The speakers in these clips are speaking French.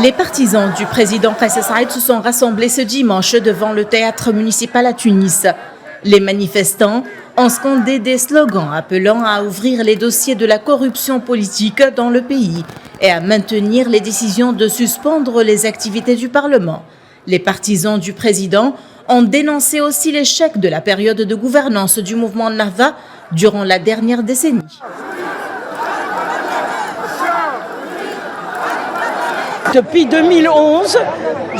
Les partisans du président Kais Saïed se sont rassemblés ce dimanche devant le théâtre municipal à Tunis. Les manifestants ont scandé des slogans appelant à ouvrir les dossiers de la corruption politique dans le pays et à maintenir les décisions de suspendre les activités du Parlement. Les partisans du président ont dénoncé aussi l'échec de la période de gouvernance du mouvement Nahda durant la dernière décennie. Depuis 2011,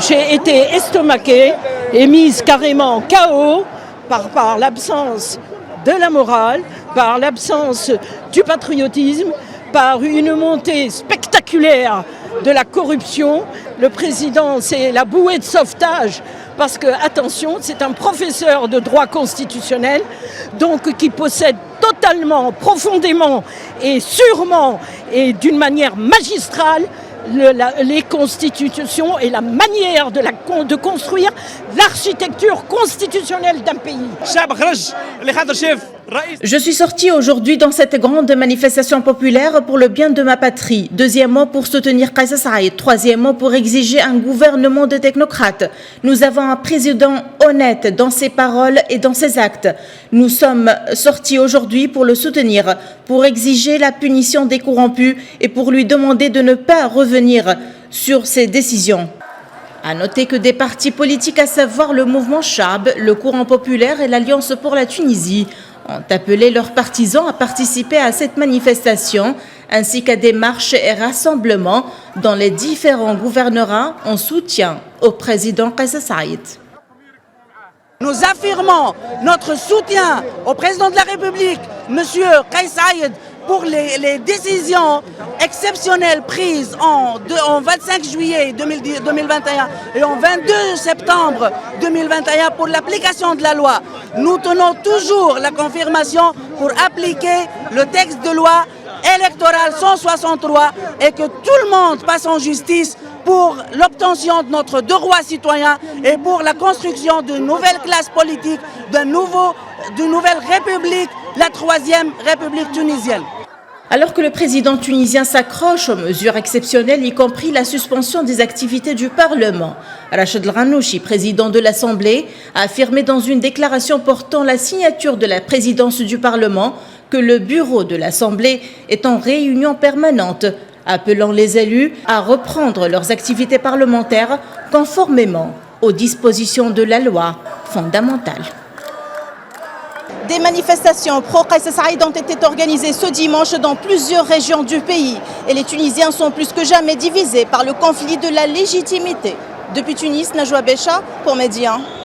j'ai été estomaquée et mise carrément KO par l'absence de la morale, par l'absence du patriotisme, par une montée spectaculaire de la corruption. Le président, c'est la bouée de sauvetage parce que, attention, c'est un professeur de droit constitutionnel, donc qui possède totalement, profondément et sûrement et d'une manière magistrale les constitutions et la manière de construire l'architecture constitutionnelle d'un pays. Je suis sorti aujourd'hui dans cette grande manifestation populaire pour le bien de ma patrie. Deuxièmement, pour soutenir Kais Saïed. Troisièmement, pour exiger un gouvernement de technocrates. Nous avons un président honnête dans ses paroles et dans ses actes. Nous sommes sortis aujourd'hui pour le soutenir, pour exiger la punition des corrompus et pour lui demander de ne pas revenir sur ses décisions. À noter que des partis politiques, à savoir le mouvement Chab, le Courant populaire et l'Alliance pour la Tunisie, ont appelé leurs partisans à participer à cette manifestation, ainsi qu'à des marches et rassemblements dans les différents gouvernorats en soutien au président Kais Saïed. Nous affirmons notre soutien au président de la République, M. Kais Saïed, pour les décisions exceptionnelles prises en 25 juillet 2021 et en 22 septembre 2021 pour l'application de la loi. Nous tenons toujours la confirmation pour appliquer le texte de loi électoral 163 et que tout le monde passe en justice pour l'obtention de notre droit citoyen et pour la construction d'une nouvelle classe politique, d'une nouvelle république, la troisième république tunisienne. Alors que le président tunisien s'accroche aux mesures exceptionnelles, y compris la suspension des activités du Parlement, Rachid El-Ghannouchi, président de l'Assemblée, a affirmé dans une déclaration portant la signature de la présidence du Parlement que le bureau de l'Assemblée est en réunion permanente, appelant les élus à reprendre leurs activités parlementaires conformément aux dispositions de la loi fondamentale. Des manifestations pro-Kais Saïed ont été organisées ce dimanche dans plusieurs régions du pays et les Tunisiens sont plus que jamais divisés par le conflit de la légitimité. Depuis Tunis, Najwa Becha pour Média.